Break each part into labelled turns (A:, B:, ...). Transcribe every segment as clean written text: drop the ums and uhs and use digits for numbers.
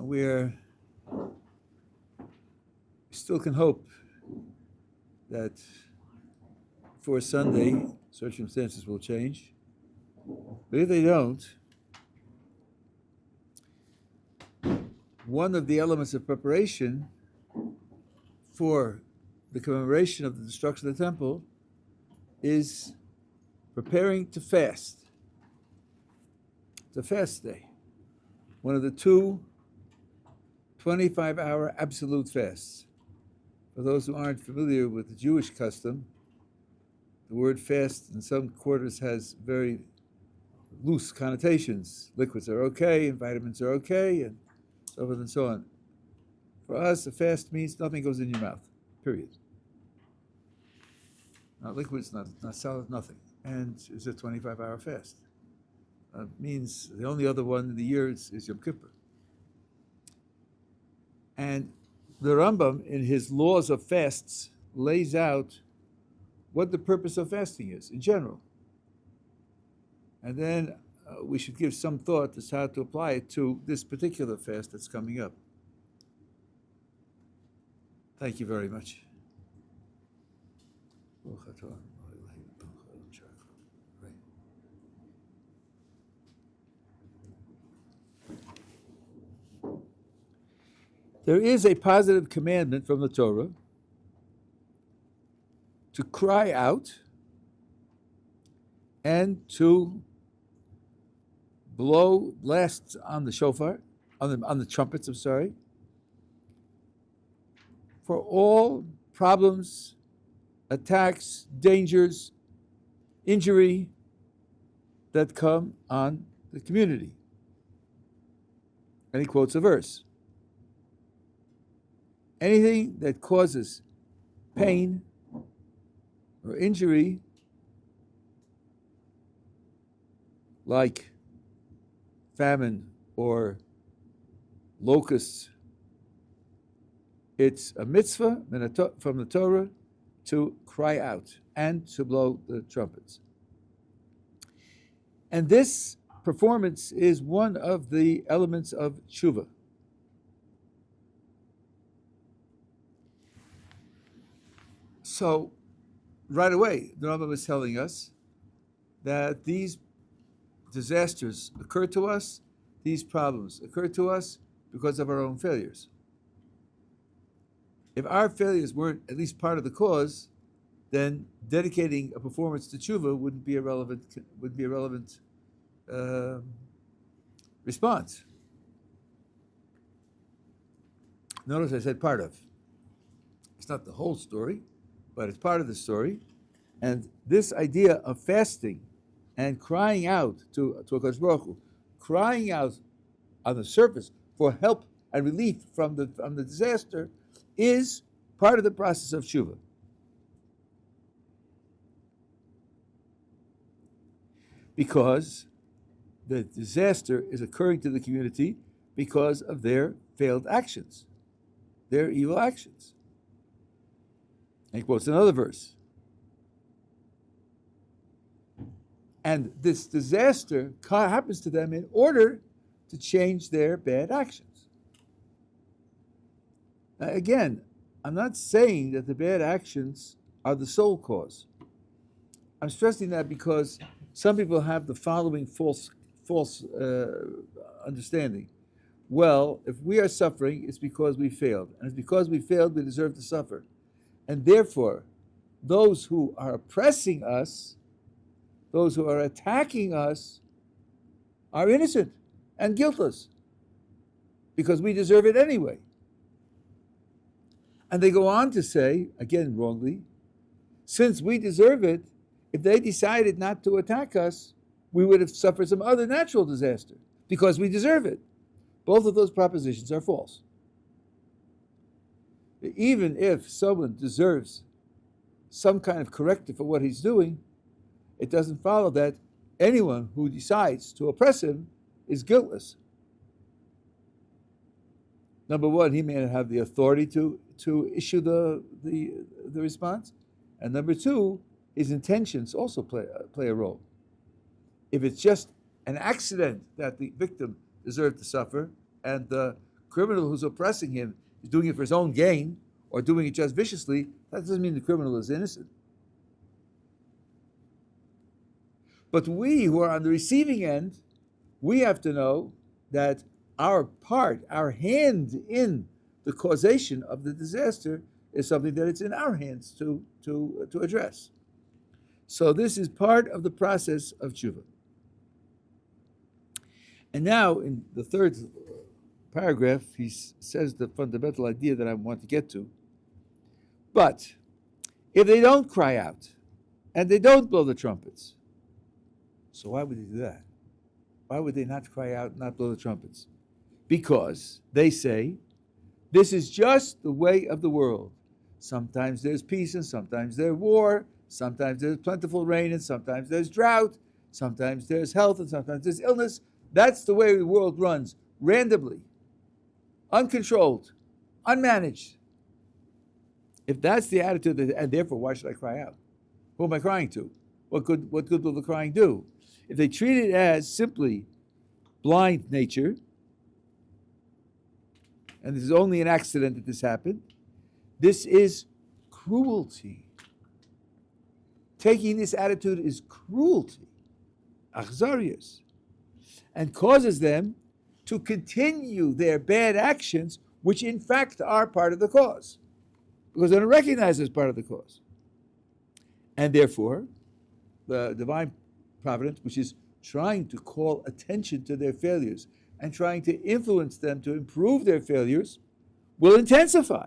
A: we still can hope that for Sunday, circumstances will change. But if they don't, one of the elements of preparation for the commemoration of the destruction of the temple is preparing to fast. It's a fast day. One of the two 25-hour absolute fasts. For those who aren't familiar with the Jewish custom, the word fast in some quarters has very loose connotations. Liquids are okay, and vitamins are okay, and so forth and so on. For us, a fast means nothing goes in your mouth, period. Not liquids, not solid, nothing. And it's a 25-hour fast. Means the only other one in the year is Yom Kippur. And the Rambam, in his laws of fasts, lays out what the purpose of fasting is in general. And then we should give some thought as to how to apply it to this particular fast that's coming up. Thank you very much. There is a positive commandment from the Torah to cry out and to blow blasts on the shofar, on the trumpets, for all problems, attacks, dangers, injury that come on the community. And he quotes a verse. Anything that causes pain or injury, like famine or locusts, it's a mitzvah from the Torah to cry out and to blow the trumpets. And this performance is one of the elements of tshuva. So, right away, the Rambam is telling us that these disasters occur to us, these problems occur to us because of our own failures. If our failures weren't at least part of the cause, then dedicating a performance to tshuva would be a relevant response. Notice I said part of. It's not the whole story, but it's part of the story. And this idea of fasting and crying out to HaKadosh Baruch Hu, crying out on the surface for help and relief from the disaster, is part of the process of tshuva. Because the disaster is occurring to the community because of their failed actions, their evil actions. And he quotes another verse. And this disaster happens to them in order to change their bad actions. Now, again, I'm not saying that the bad actions are the sole cause. I'm stressing that because some people have the following false understanding. Well, if we are suffering, it's because we failed. And it's because we failed, we deserve to suffer. And therefore, those who are oppressing us, those who are attacking us, are innocent and guiltless because we deserve it anyway. And they go on to say, again wrongly, since we deserve it, if they decided not to attack us, we would have suffered some other natural disaster because we deserve it. Both of those propositions are false. Even if someone deserves some kind of corrective for what he's doing, it doesn't follow that anyone who decides to oppress him is guiltless. Number one, he may not have the authority to issue the response. And number two, his intentions also play a role. If it's just an accident that the victim deserved to suffer, and the criminal who's oppressing him is doing it for his own gain or doing it just viciously, that doesn't mean the criminal is innocent. But we who are on the receiving end, we have to know that our part, our hand in the causation of the disaster is something that it's in our hands to address. So this is part of the process of tshuva. And now in the third paragraph, he says the fundamental idea that I want to get to. But if they don't cry out and they don't blow the trumpets, so why would they do that? Why would they not cry out and not blow the trumpets? Because they say, this is just the way of the world. Sometimes there's peace and sometimes there's war. Sometimes there's plentiful rain and sometimes there's drought. Sometimes there's health and sometimes there's illness. That's the way the world runs, randomly, uncontrolled, unmanaged. If that's the attitude, and therefore, why should I cry out? Who am I crying to? What good will the crying do? If they treat it as simply blind nature, and this is only an accident that this happened, this is cruelty. Taking this attitude is cruelty, achzarius, and causes them to continue their bad actions, which in fact are part of the cause, because they don't recognize it as part of the cause. And therefore, the divine providence, which is trying to call attention to their failures and trying to influence them to improve their failures, will intensify.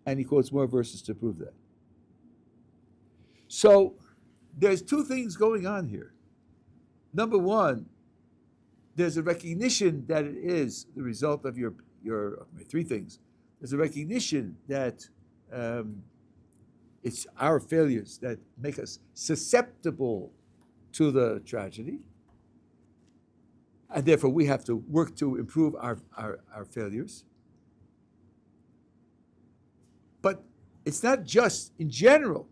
A: And he quotes more verses to prove that. So there's two things going on here. Number one, there's a recognition that it is the result of your three things. There's a recognition that it's our failures that make us susceptible to the tragedy. And therefore, we have to work to improve our failures. But it's not just in general.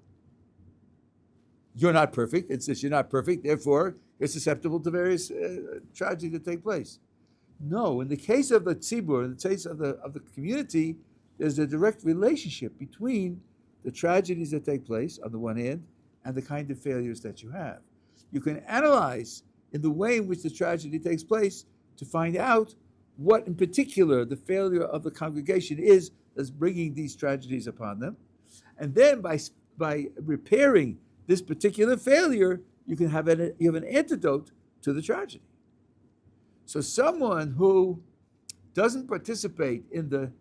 A: You're not perfect. And since you're not perfect, therefore, you're susceptible to various tragedies that take place. No, in the case of the tzibur, in the case of the community, there's a direct relationship between the tragedies that take place on the one hand and the kind of failures that you have. You can analyze in the way in which the tragedy takes place to find out what in particular the failure of the congregation is that's bringing these tragedies upon them. And then by repairing this particular failure, you have an antidote to the tragedy. So someone who doesn't participate in the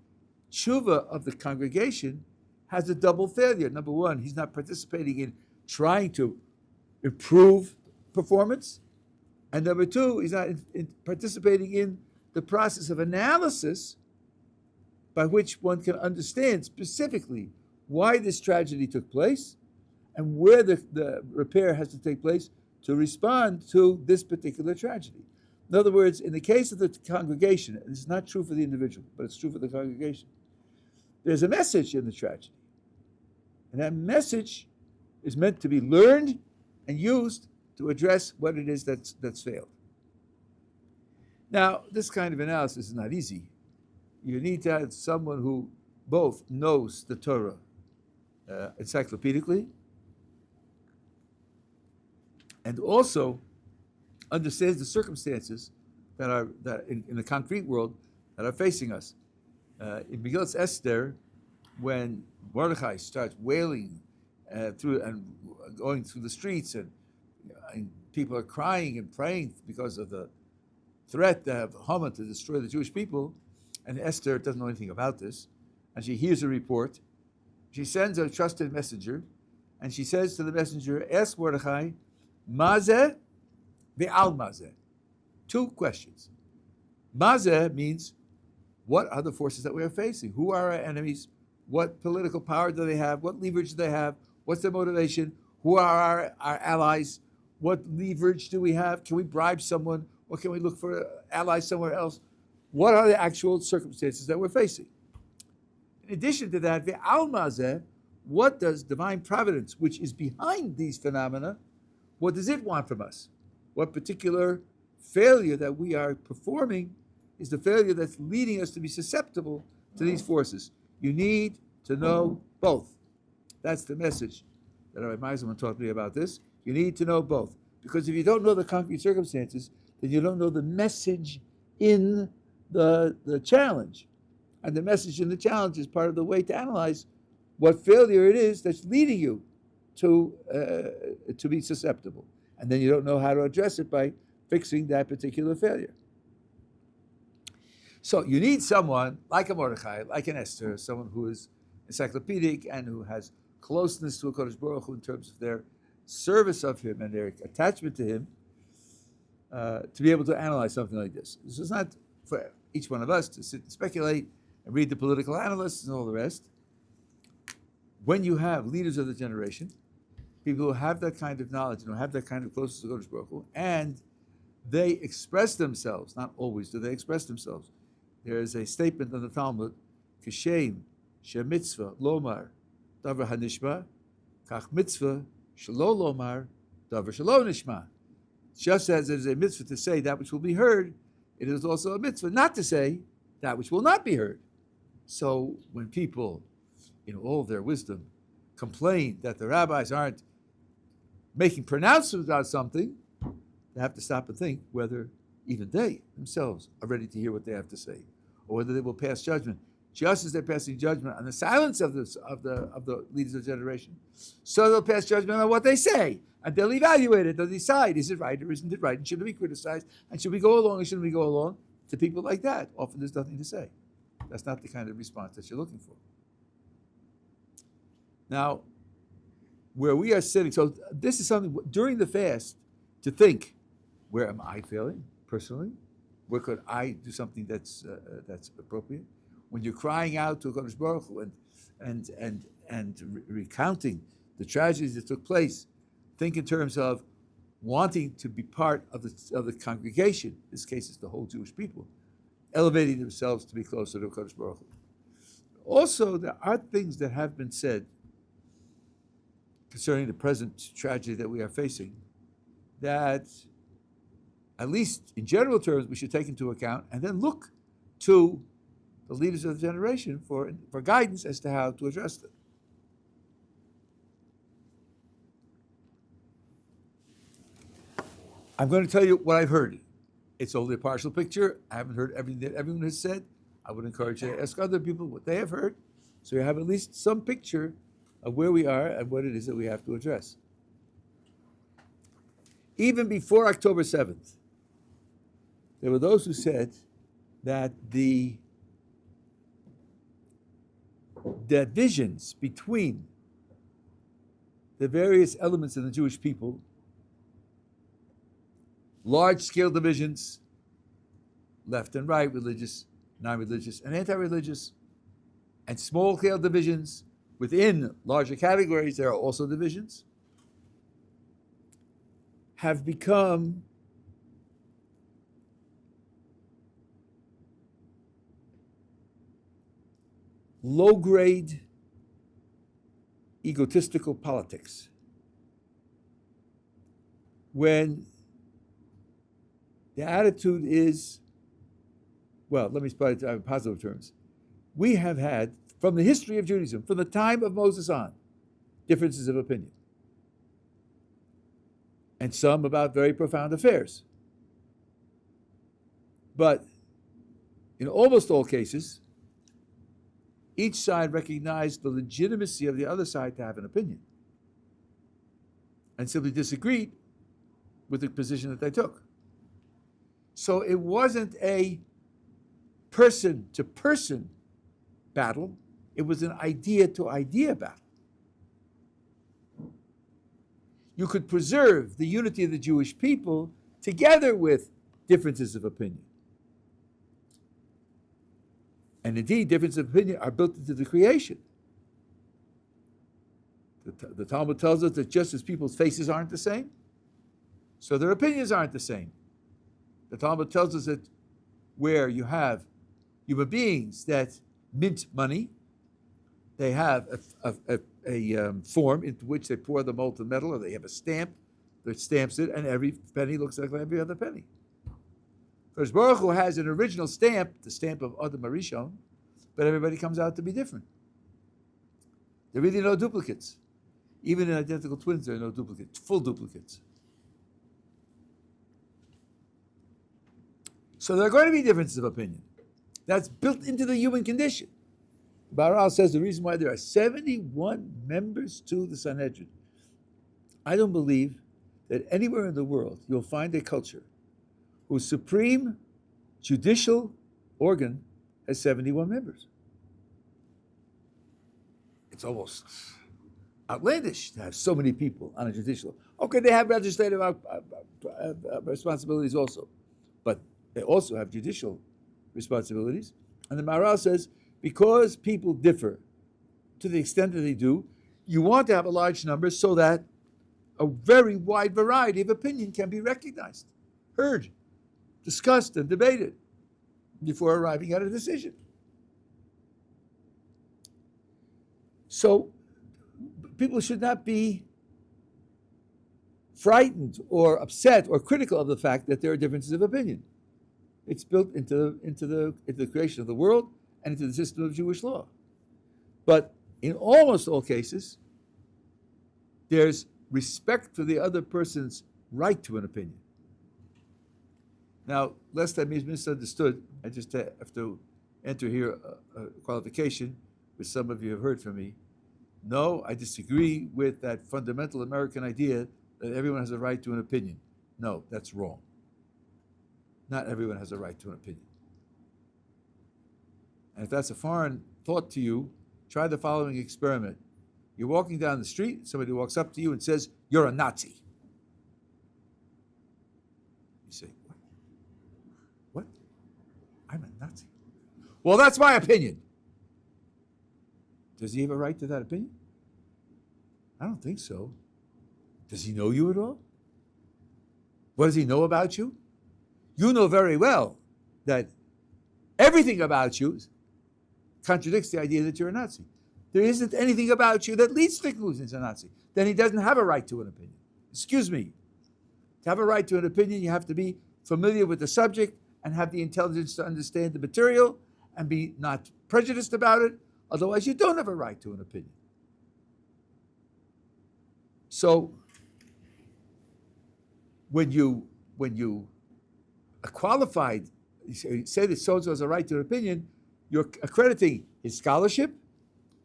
A: tshuva of the congregation has a double failure. Number one, he's not participating in trying to improve performance. And number two, he's not participating in the process of analysis by which one can understand specifically why this tragedy took place and where the repair has to take place to respond to this particular tragedy. In other words, in the case of the congregation, and it's not true for the individual, but it's true for the congregation, there's a message in the tragedy. And that message is meant to be learned and used to address what it is that's failed. Now, this kind of analysis is not easy. You need to have someone who both knows the Torah encyclopedically and also understands the circumstances that in the concrete world that are facing us. In Megillah Esther, when Mordechai starts wailing through and going through the streets, and people are crying and praying because of the threat of Haman to destroy the Jewish people, and Esther doesn't know anything about this, and she hears a report. She sends a trusted messenger, and she says to the messenger, ask Mordechai, Mazeh ve'al mazeh. Two questions. Mazeh means, what are the forces that we are facing? Who are our enemies? What political power do they have? What leverage do they have? What's their motivation? Who are our allies? What leverage do we have? Can we bribe someone? Or can we look for allies somewhere else? What are the actual circumstances that we're facing? In addition to that, ve'al mazeh, what does divine providence, which is behind these phenomena, what does it want from us? What particular failure that we are performing is the failure that's leading us to be susceptible to these forces. You need to know both. That's the message that Rabbi Meiselman taught me about this. You need to know both. Because if you don't know the concrete circumstances, then you don't know the message in the challenge. And the message in the challenge is part of the way to analyze what failure it is that's leading you to be susceptible. And then you don't know how to address it by fixing that particular failure. So you need someone like a Mordechai, like an Esther, someone who is encyclopedic and who has closeness to a Kodesh Baruch Hu in terms of their service of him and their attachment to him, to be able to analyze something like this. This is not for each one of us to sit and speculate and read the political analysts and all the rest. When you have leaders of the generation, people who have that kind of knowledge and who have that kind of closeness to Kodesh Baruch Hu, and they express themselves, not always do they express themselves. There is a statement in the Talmud, Kishem, Shemitzvah, Lomar, Davar Hanishma, Kach Mitzvah, Shelo Lomar, Davar Shelo Nishma. Just as it is a mitzvah to say that which will be heard, it is also a mitzvah not to say that which will not be heard. So when people, in all their wisdom, complain that the rabbis aren't making pronouncements about something, they have to stop and think whether even they themselves are ready to hear what they have to say, or whether they will pass judgment, just as they're passing judgment on the silence of the leaders of the generation. So they'll pass judgment on what they say, and they'll evaluate it. They'll decide, is it right or isn't it right, and should it be criticized, and should we go along or shouldn't we go along? To people like that, often there's nothing to say. That's not the kind of response that you're looking for. Now, where we are sitting, so this is something during the fast to think, where am I failing personally? Where could I do something that's appropriate? When you're crying out to Kodesh Baruch Hu and recounting the tragedies that took place, think in terms of wanting to be part of the congregation. In this case, it's the whole Jewish people, elevating themselves to be closer to Kodesh Baruch Hu. Also, there are things that have been said concerning the present tragedy that we are facing that, at least in general terms, we should take into account and then look to the leaders of the generation for guidance as to how to address them. I'm going to tell you what I've heard. It's only a partial picture. I haven't heard everything that everyone has said. I would encourage you to ask other people what they have heard, so you have at least some picture of where we are and what it is that we have to address. Even before October 7th, there were those who said that the divisions between the various elements of the Jewish people, large-scale divisions, left and right, religious, non-religious, and anti-religious, and small-scale divisions within larger categories, there are also divisions, have become low-grade, egotistical politics. When the attitude is, well, let me put it in positive terms. We have had, from the history of Judaism, from the time of Moses on, differences of opinion. And some about very profound affairs. But in almost all cases, each side recognized the legitimacy of the other side to have an opinion and simply disagreed with the position that they took. So it wasn't a person-to-person battle, it was an idea-to-idea battle. You could preserve the unity of the Jewish people together with differences of opinion. And indeed, differences of opinion are built into the creation. The Talmud tells us that just as people's faces aren't the same, so their opinions aren't the same. The Talmud tells us that where you have human beings that mint money, they have a form into which they pour the molten metal, or they have a stamp that stamps it, and every penny looks like every other penny. Because Baruch Hu has an original stamp, the stamp of Adam Arishon, but everybody comes out to be different. There are really no duplicates. Even in identical twins, there are no duplicates, full duplicates. So there are going to be differences of opinion. That's built into the human condition. Baral says the reason why there are 71 members to the Sanhedrin. I don't believe that anywhere in the world you'll find a culture whose supreme judicial organ has 71 members. It's almost outlandish to have so many people on a judicial. Okay, they have legislative responsibilities also, but they also have judicial responsibilities. And the Maharal says, because people differ to the extent that they do, you want to have a large number so that a very wide variety of opinion can be recognized, heard, discussed, and debated before arriving at a decision. So people should not be frightened or upset or critical of the fact that there are differences of opinion. It's built into the creation of the world and into the system of Jewish law. But in almost all cases, there's respect for the other person's right to an opinion. Now, lest I be misunderstood, I just have to enter here a qualification, which some of you have heard from me. No, I disagree with that fundamental American idea that everyone has a right to an opinion. No, that's wrong. Not everyone has a right to an opinion. And if that's a foreign thought to you, try the following experiment. You're walking down the street, somebody walks up to you and says, "You're a Nazi." You say, "What? What? I'm a Nazi?" "Well, that's my opinion." Does he have a right to that opinion? I don't think so. Does he know you at all? What does he know about you? You know very well that everything about you contradicts the idea that you're a Nazi. There isn't anything about you that leads to the conclusion he's a Nazi. Then he doesn't have a right to an opinion. Excuse me. To have a right to an opinion, you have to be familiar with the subject and have the intelligence to understand the material and be not prejudiced about it. Otherwise, you don't have a right to an opinion. So, when you are qualified, you say that so-and-so has a right to an opinion, you're accrediting his scholarship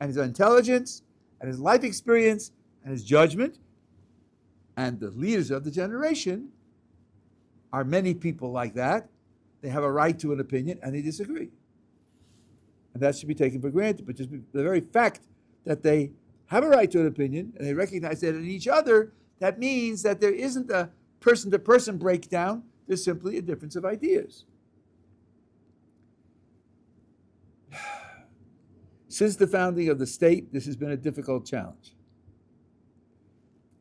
A: and his intelligence and his life experience and his judgment. And the leaders of the generation are many people like that. They have a right to an opinion and they disagree. And that should be taken for granted. But just the very fact that they have a right to an opinion and they recognize that in each other, that means that there isn't a person-to-person breakdown. There's simply a difference of ideas. Since the founding of the state, this has been a difficult challenge.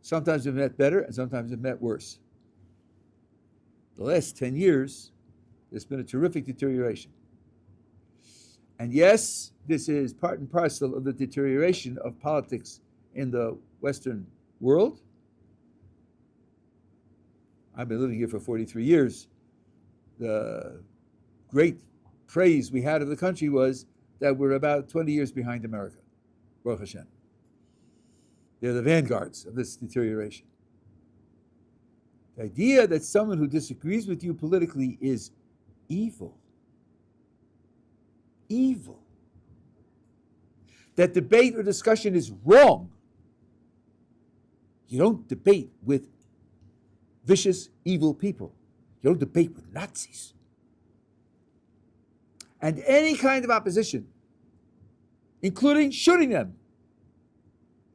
A: Sometimes we've met better and sometimes we've met worse. The last 10 years, there's been a terrific deterioration. And yes, this is part and parcel of the deterioration of politics in the Western world. I've been living here for 43 years. The great praise we had of the country was that we're about 20 years behind America, Baruch Hashem. They're the vanguards of this deterioration. The idea that someone who disagrees with you politically is evil. Evil. That debate or discussion is wrong. You don't debate with vicious, evil people. You don't debate with Nazis. And any kind of opposition, including shooting them,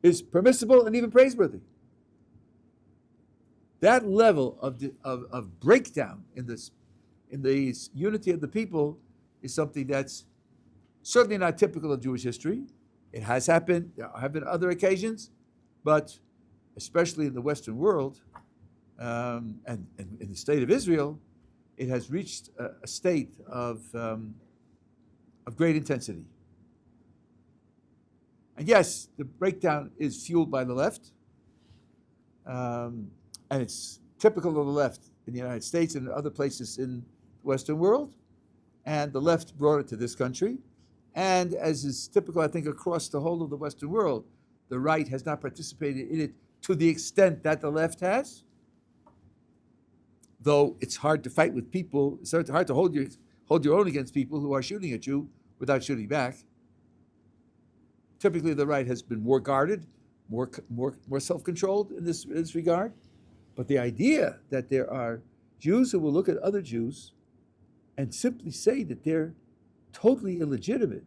A: is permissible and even praiseworthy. That level of breakdown in the unity of the people is something that's certainly not typical of Jewish history. It has happened. There have been other occasions, but especially in the Western world and in the state of Israel, it has reached a state of great intensity. And yes, the breakdown is fueled by the left, and it's typical of the left in the United States and other places in Western world, and the left brought it to this country. And as is typical, I think, across the whole of the Western world, the right has not participated in it to the extent that the left has. Though it's hard to fight with people, it's hard to hold your own against people who are shooting at you without shooting back. Typically, the right has been more guarded, more self-controlled in this regard. But the idea that there are Jews who will look at other Jews and simply say that they're totally illegitimate.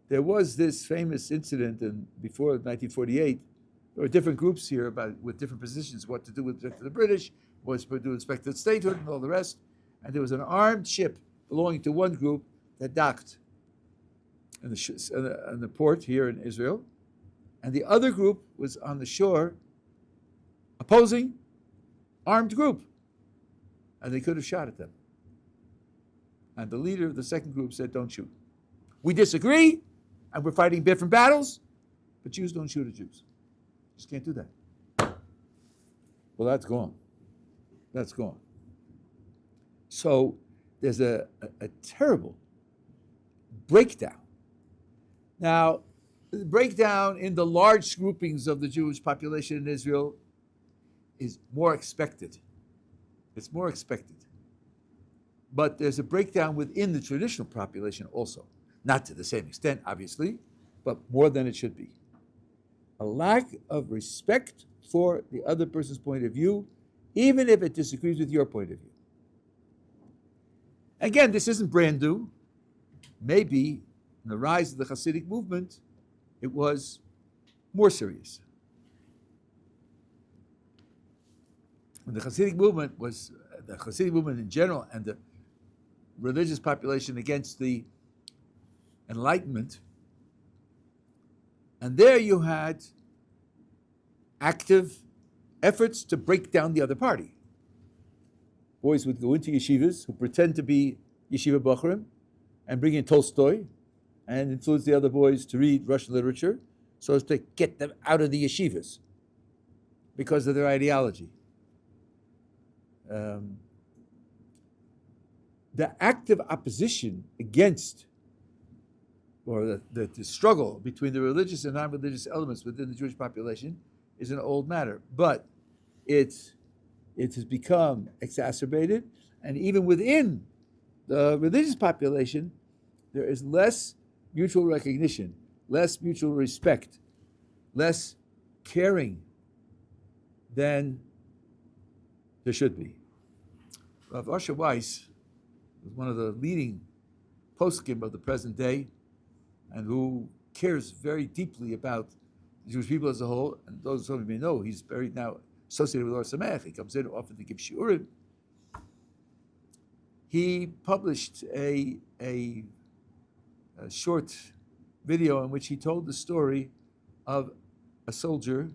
A: There was this famous incident before 1948. There were different groups here with different positions, what to do with respect to the British, what to do with respect to statehood, and all the rest. And there was an armed ship belonging to one group that docked in the port here in Israel, and the other group was on the shore, opposing armed group, and they could have shot at them. And the leader of the second group said, "Don't shoot. We disagree, and we're fighting different battles, but Jews don't shoot at Jews. Just can't do that." Well, that's gone. That's gone. So there's a terrible breakdown. Now, the breakdown in the large groupings of the Jewish population in Israel is more expected. It's more expected. But there's a breakdown within the traditional population also. Not to the same extent, obviously, but more than it should be. A lack of respect for the other person's point of view, even if it disagrees with your point of view. Again, this isn't brand new. Maybe in the rise of the Hasidic movement, it was more serious. When the Hasidic movement in general and the religious population against the Enlightenment, and there you had active efforts to break down the other party. Boys would go into yeshivas who pretend to be yeshiva bochurim and bring in Tolstoy and influence the other boys to read Russian literature so as to get them out of the yeshivas because of their ideology. The active opposition against, or the struggle between the religious and non-religious elements within the Jewish population is an old matter, but it has become exacerbated, and even within the religious population, there is less mutual recognition, less mutual respect, less caring than there should be. Rav Asher Weiss was one of the leading poskim of the present day, and who cares very deeply about the Jewish people as a whole. And those of you may know, he's very now associated with Ohr Somayach. He comes in often to give shiurim. He published a short video in which he told the story of a soldier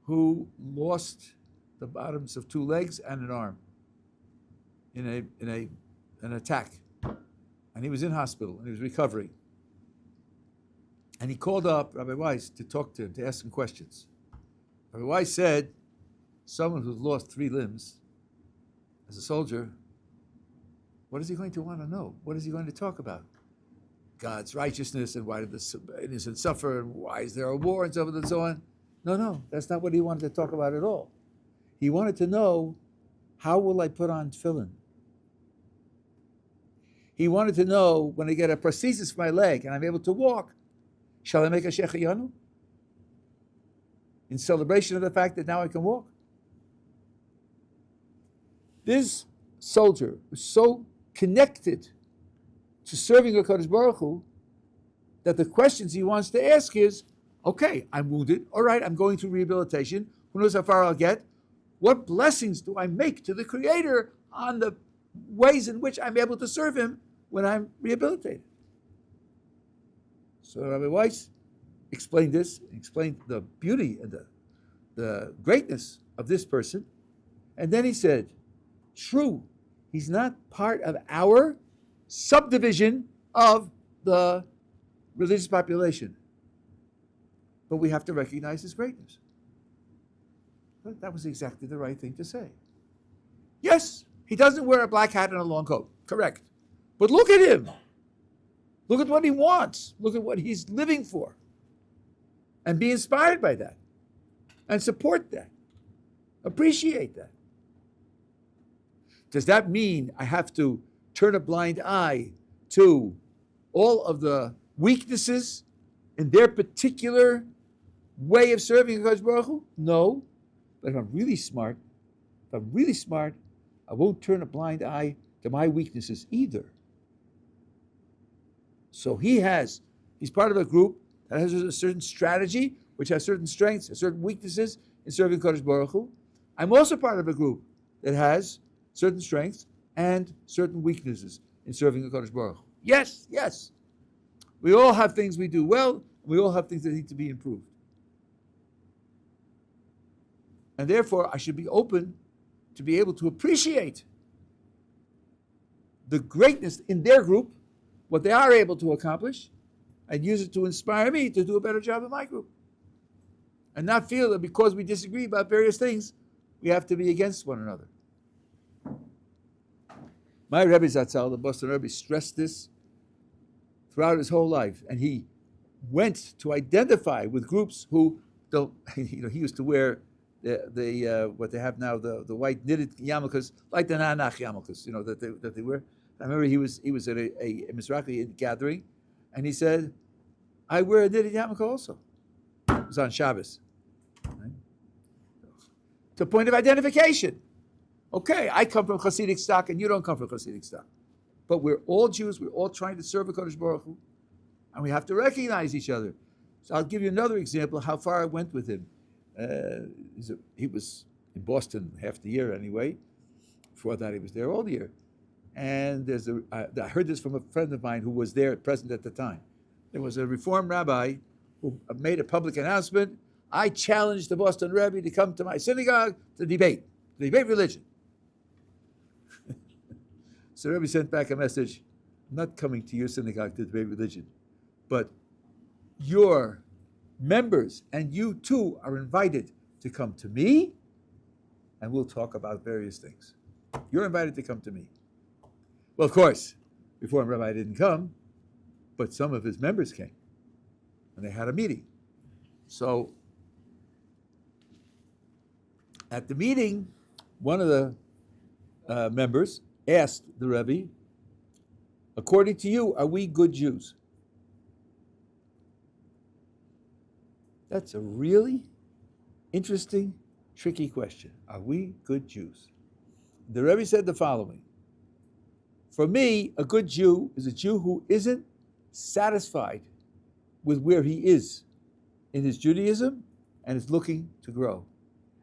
A: who lost the bottoms of two legs and an arm in an attack, and he was in hospital and he was recovering. And he called up Rabbi Weiss to talk to him, to ask him questions. Rabbi Weiss said, someone who's lost 3 limbs as a soldier, what is he going to want to know? What is he going to talk about? God's righteousness, and why did the innocent suffer, and why is there a war, and so on and so on. No, that's not what he wanted to talk about at all. He wanted to know, how will I put on tefillin? He wanted to know, when I get a prosthesis for my leg and I'm able to walk, shall I make a shechayanu? In celebration of the fact that now I can walk? This soldier was so connected to serving HaKadosh Baruch Hu that the questions he wants to ask is, okay, I'm wounded, all right, I'm going through rehabilitation, who knows how far I'll get? What blessings do I make to the Creator on the ways in which I'm able to serve Him when I'm rehabilitated? So Rabbi Weiss explained this, explained the beauty and the greatness of this person, and then he said, true, he's not part of our subdivision of the religious population, but we have to recognize his greatness. That was exactly the right thing to say. Yes, He doesn't wear a black hat and a long coat. Correct. But look at him. Look at what he wants. Look at what he's living for. And be inspired by that. And support that. Appreciate that. Does that mean I have to turn a blind eye to all of the weaknesses in their particular way of serving Hakadosh Baruch Hu? No. But if I'm really smart, I won't turn a blind eye to my weaknesses either. So he's part of a group that has a certain strategy, which has certain strengths and certain weaknesses in serving Hakadosh Baruch Hu. I'm also part of a group that has certain strengths and certain weaknesses in serving Hakadosh Baruch Hu. Yes. We all have things we do well. We all have things that need to be improved. And therefore, I should be open to be able to appreciate the greatness in their group, what they are able to accomplish, and use it to inspire me to do a better job in my group. And not feel that because we disagree about various things, we have to be against one another. My Rebbe Zatzal, the Boston Rebbe, stressed this throughout his whole life. And he went to identify with groups who don't, he used to wear the what they have now, the white knitted yarmulkes, like the Nanach yarmulkes, that they wear. I remember he was at a Mizrahi gathering, and he said, I wear a knitted yarmulke also. It was on Shabbos. Right? It's a point of identification. Okay, I come from Hasidic stock, and you don't come from Hasidic stock. But we're all Jews, we're all trying to serve HaKadosh Baruch Hu, and we have to recognize each other. So I'll give you another example of how far I went with him. He was in Boston half the year anyway. Before that, he was there all the year. And I heard this from a friend of mine who was there, present at the time. There was a Reform rabbi who made a public announcement. I challenged the Boston Rebbe to come to my synagogue to debate religion. So Rebbe sent back a message, I'm not coming to your synagogue to debate religion, but your members and you too are invited to come to me, and we'll talk about various things. You're invited to come to me. Well, of course, Reform Rabbi didn't come, but some of his members came, and they had a meeting. So at the meeting, one of the members asked the Rebbe, according to you, are we good Jews? That's a really interesting, tricky question. Are we good Jews? The Rebbe said the following. For me, a good Jew is a Jew who isn't satisfied with where he is in his Judaism and is looking to grow.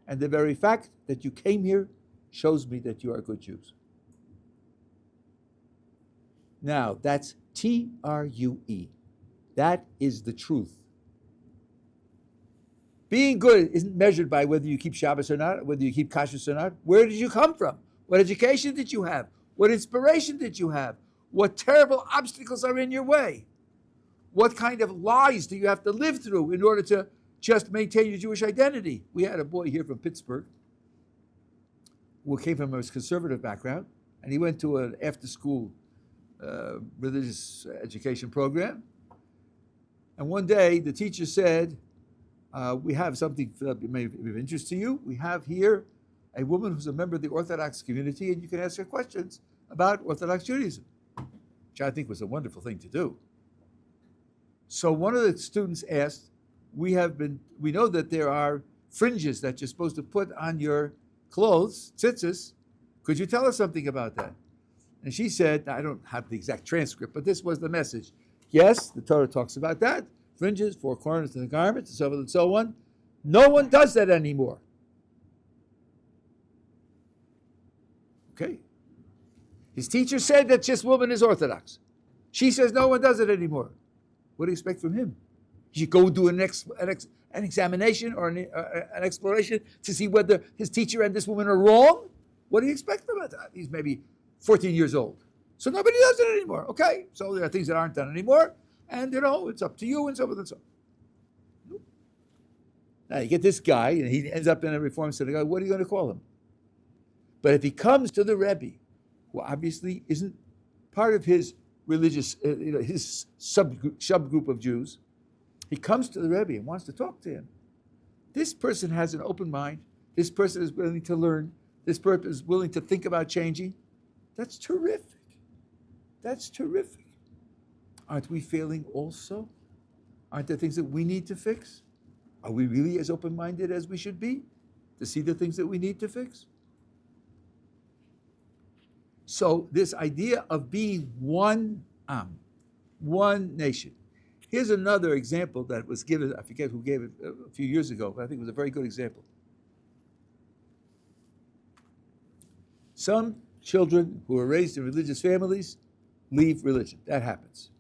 A: And the very fact that you came here shows me that you are good Jews. Now, that's T-R-U-E. That is the truth. Being good isn't measured by whether you keep Shabbos or not, whether you keep kashrus or not. Where did you come from? What education did you have? What inspiration did you have? What terrible obstacles are in your way? What kind of lies do you have to live through in order to just maintain your Jewish identity? We had a boy here from Pittsburgh who came from a conservative background, and he went to an after-school religious education program. And one day, the teacher said, we have something that may be of interest to you. We have here a woman who's a member of the Orthodox community, and you can ask her questions about Orthodox Judaism, which I think was a wonderful thing to do. So one of the students asked, we know that there are fringes that you're supposed to put on your clothes, tzitzis. Could you tell us something about that? And she said, I don't have the exact transcript, but this was the message. Yes, the Torah talks about that. Fringes, 4 corners to the garments, and so on and so on. No one does that anymore. Okay. His teacher said that just woman is Orthodox. She says no one does it anymore. What do you expect from him? He should go do an examination or an exploration to see whether his teacher and this woman are wrong? What do you expect from that? He's maybe 14 years old. So nobody does it anymore. Okay, so there are things that aren't done anymore, and it's up to you, and so on and so on. Now you get this guy, and he ends up in a Reform synagogue. What are you going to call him? But if he comes to the Rebbe, who obviously isn't part of his religious, his subgroup of Jews, he comes to the Rebbe and wants to talk to him. This person has an open mind. This person is willing to learn. This person is willing to think about changing. That's terrific. That's terrific. Aren't we failing also? Aren't there things that we need to fix? Are we really as open-minded as we should be to see the things that we need to fix? So this idea of being one Am, one nation. Here's another example that was given, I forget who gave it a few years ago, but I think it was a very good example. Some children who are raised in religious families leave religion. That happens.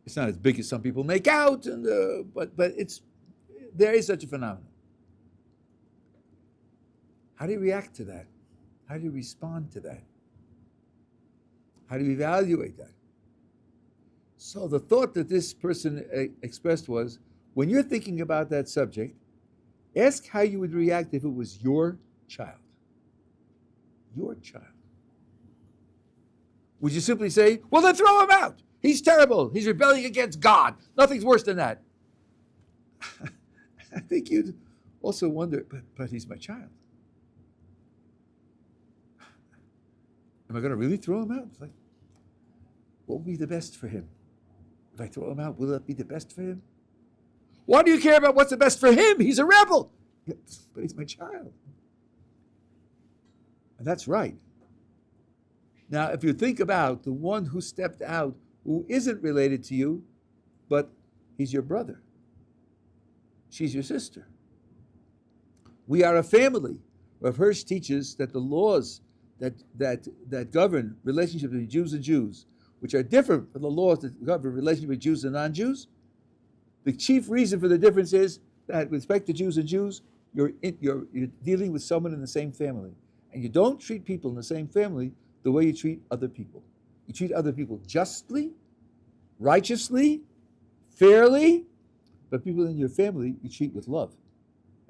A: It's not as big as some people make out, but there is such a phenomenon. How do you react to that? How do you respond to that? How do you evaluate that? So the thought that this person expressed was, when you're thinking about that subject, ask how you would react if it was your child. Your child. Would you simply say, well, then throw him out. He's terrible. He's rebelling against God. Nothing's worse than that. I think you'd also wonder, but he's my child. Am I going to really throw him out? It's like, what will be the best for him? If I throw him out, will that be the best for him? Why do you care about what's the best for him? He's a rebel. Yeah, but he's my child. And that's right. Now, if you think about the one who stepped out, who isn't related to you, but he's your brother. She's your sister. We are a family. Rav Hirsch teaches that the laws that govern relationships between Jews and Jews, which are different from the laws that govern relationships with Jews and non-Jews, the chief reason for the difference is that with respect to Jews and Jews, you're dealing with someone in the same family. And you don't treat people in the same family the way you treat other people. You treat other people justly, righteously, fairly, but people in your family you treat with love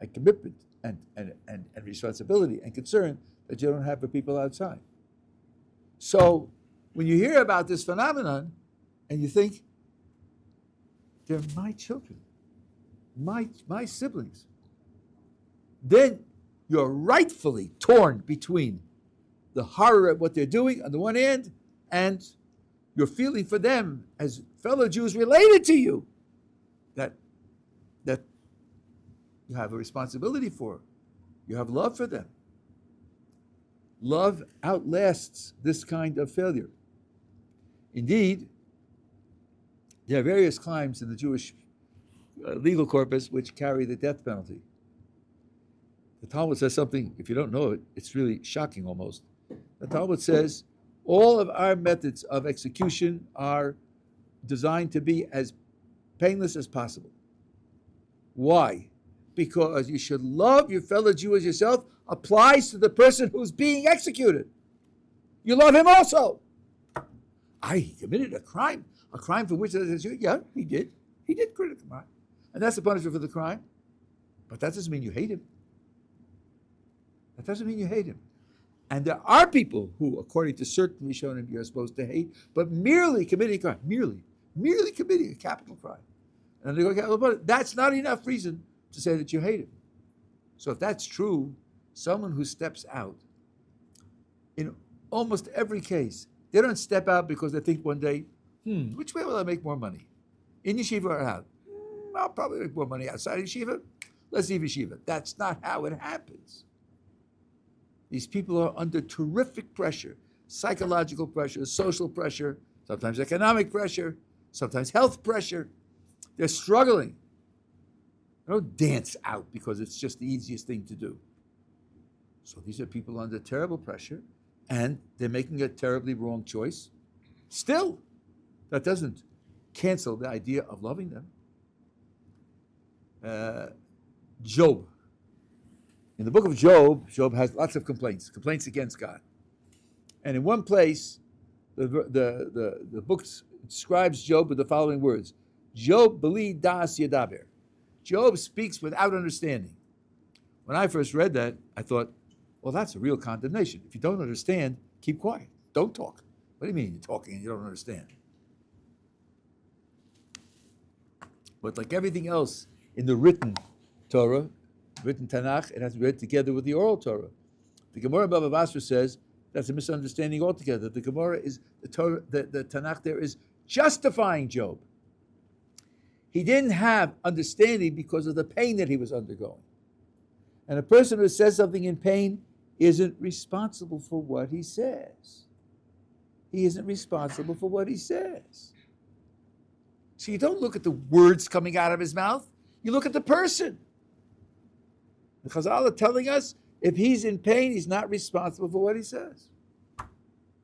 A: and commitment and responsibility and concern that you don't have for people outside. So when you hear about this phenomenon and you think, they're my children, my siblings, then you're rightfully torn between the horror at what they're doing on the one hand and your feeling for them as fellow Jews related to you that you have a responsibility for. You have love for them. Love outlasts this kind of failure. Indeed, there are various crimes in the Jewish legal corpus which carry the death penalty. The Talmud says something, if you don't know it, it's really shocking almost. The Talmud says, all of our methods of execution are designed to be as painless as possible. Why? Because you should love your fellow Jew as yourself applies to the person who's being executed. You love him also. He committed a crime for which, yeah, he did. He did commit a crime. And that's the punishment for the crime. But that doesn't mean you hate him. That doesn't mean you hate him. And there are people who, according to certain Rishonim, you're supposed to hate, but merely committing a crime, merely committing a capital crime. And they go capital punishment. That's not enough reason to say that you hate him. So if that's true, someone who steps out, in almost every case, they don't step out because they think one day, which way will I make more money? In yeshiva or out? I'll probably make more money outside yeshiva. Let's leave yeshiva. That's not how it happens. These people are under terrific pressure, psychological pressure, social pressure, sometimes economic pressure, sometimes health pressure. They're struggling. They don't dance out because it's just the easiest thing to do. So these are people under terrible pressure, and they're making a terribly wrong choice. Still, that doesn't cancel the idea of loving them. Job. In the book of Job, Job has lots of complaints against God. And in one place, the book describes Job with the following words. Job beli das yadaber. Job speaks without understanding. When I first read that, I thought, Well, that's a real condemnation. If you don't understand, keep quiet. Don't talk. What do you mean you're talking and you don't understand? But like everything else in the written Torah, written Tanakh, it has to be read together with the oral Torah. The Gemara Bava Basra says that's a misunderstanding altogether. The Gemara is the Torah, the Tanakh there is justifying Job. He didn't have understanding because of the pain that he was undergoing. And a person who says something in pain isn't responsible for what he says. He isn't responsible for what he says. So you don't look at the words coming out of his mouth, you look at the person. The Chazal are telling us if he's in pain, he's not responsible for what he says.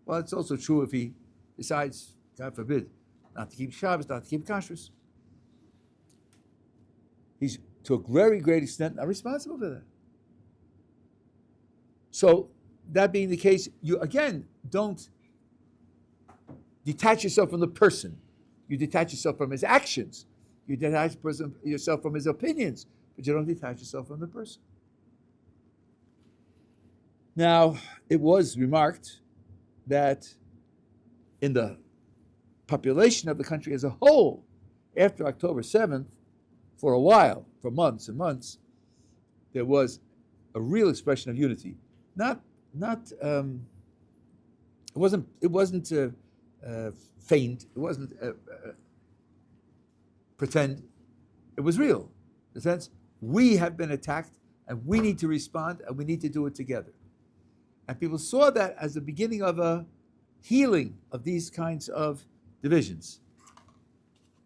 A: Well, it's also true if he decides, God forbid, not to keep Shabbos, not to keep kashrus. He's, to a very great extent, not responsible for that. So, that being the case, you, again, don't detach yourself from the person. You detach yourself from his actions. You detach yourself from his opinions, but you don't detach yourself from the person. Now, it was remarked that in the population of the country as a whole, after October 7th, for a while, for months and months, there was a real expression of unity. It wasn't feigned. It wasn't pretend. It was real. In the sense, we have been attacked, and we need to respond, and we need to do it together. And people saw that as the beginning of a healing of these kinds of divisions.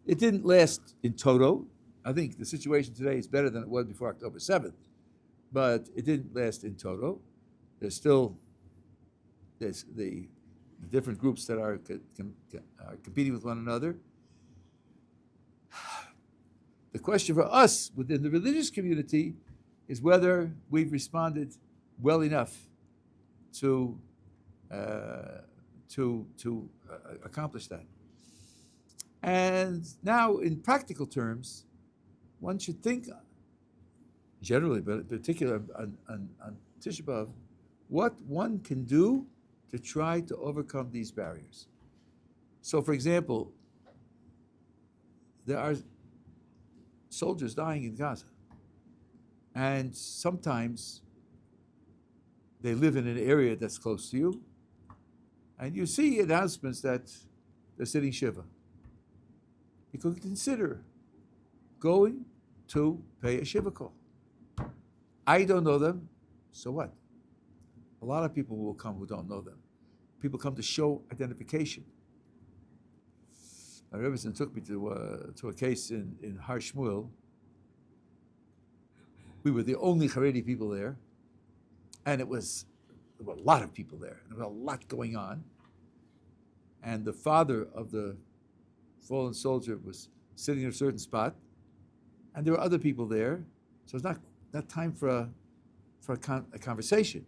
A: It didn't last in toto. I think the situation today is better than it was before October 7th, but it didn't last in toto. There's the different groups that are competing with one another. The question for us within the religious community is whether we've responded well enough to accomplish that. And now, in practical terms, one should think, generally, but in particular on Tisha B'Av, what one can do to try to overcome these barriers. So, for example, there are soldiers dying in Gaza, and sometimes they live in an area that's close to you, and you see announcements that they're sitting Shiva. You could consider going to pay a Shiva call. I don't know them, so what? A lot of people will come who don't know them. People come to show identification. My Rabbi took me to a case in Har Shmuel. We were the only Haredi people there, and there were a lot of people there. There was a lot going on. And the father of the fallen soldier was sitting in a certain spot, and there were other people there. So it's not time for a conversation.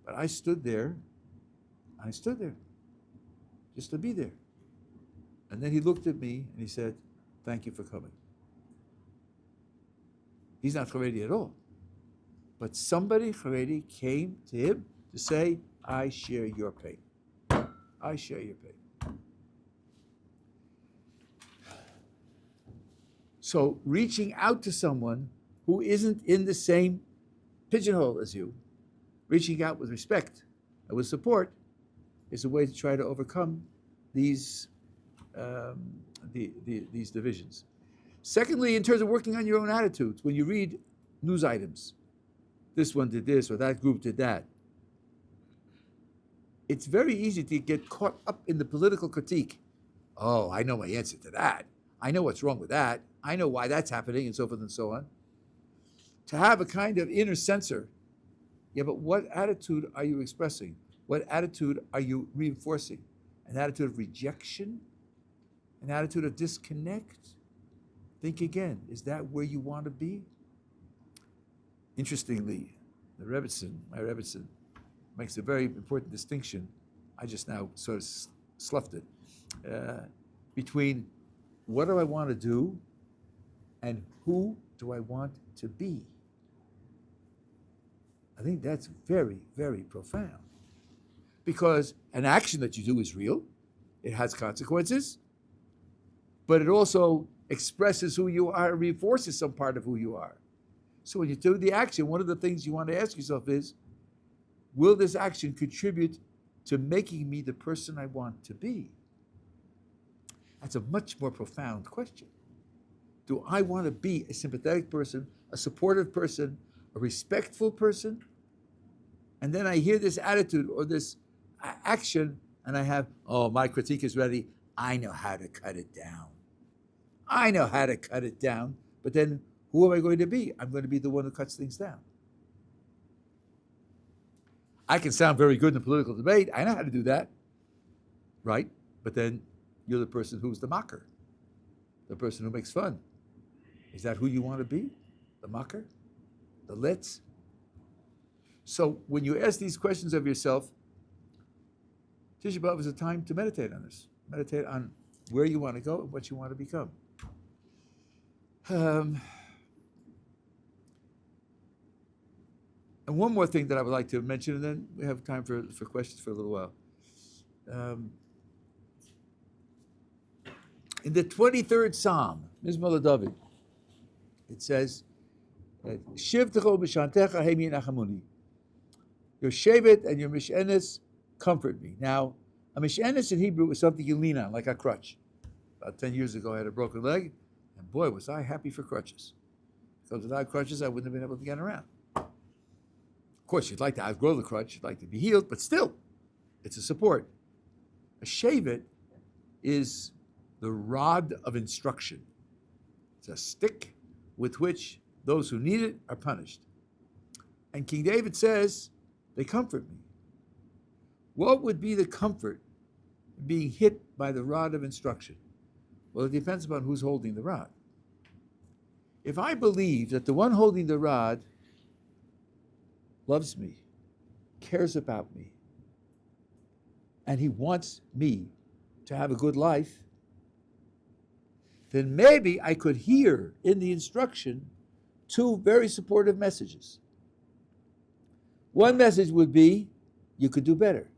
A: But I stood there just to be there. And then he looked at me and he said, "Thank you for coming." He's not Haredi at all. But somebody Haredi came to him to say, "I share your pain. I share your pain." So reaching out to someone who isn't in the same pigeonhole as you, reaching out with respect and with support, is a way to try to overcome these divisions. Secondly, in terms of working on your own attitudes, when you read news items, this one did this or that group did that, it's very easy to get caught up in the political critique. Oh, I know my answer to that. I know what's wrong with that. I know why that's happening, and so forth and so on. To have a kind of inner censor. Yeah, but what attitude are you expressing? What attitude are you reinforcing? An attitude of rejection? An attitude of disconnect? Think again, is that where you want to be? Interestingly, my Rebbetzin, makes a very important distinction. I just now sort of sloughed it. Between what do I want to do and who do I want to be? I think that's very, very profound. Because an action that you do is real, it has consequences, but it also expresses who you are, reinforces some part of who you are. So when you do the action, one of the things you want to ask yourself is, will this action contribute to making me the person I want to be? That's a much more profound question. Do I want to be a sympathetic person, a supportive person, a respectful person? And then I hear this attitude or this action, and I have, oh, my critique is ready. I know how to cut it down. I know how to cut it down. But then who am I going to be? I'm going to be the one who cuts things down. I can sound very good in a political debate. I know how to do that. Right? But then you're the person who's the mocker, the person who makes fun. Is that who you want to be? The mocker? The let's? So when you ask these questions of yourself, Tisha B'Av is a time to meditate on this. Meditate on where you want to go and what you want to become. And one more thing that I would like to mention, and then we have time for questions for a little while. In the 23rd Psalm, Mizmor Dovid, it says, Shiv techo b'shantecha heimi nachamuni. Your shevet and your mishenes comfort me. Now, a mishenes in Hebrew is something you lean on, like a crutch. About 10 years ago, I had a broken leg, and boy, was I happy for crutches. Because without crutches, I wouldn't have been able to get around. Of course, you'd like to outgrow the crutch, you'd like to be healed, but still, it's a support. A shevet is the rod of instruction. It's a stick with which those who need it are punished. And King David says, they comfort me. What would be the comfort in being hit by the rod of instruction? Well, it depends upon who's holding the rod. If I believe that the one holding the rod loves me, cares about me, and he wants me to have a good life, then maybe I could hear in the instruction two very supportive messages. One message would be, you could do better.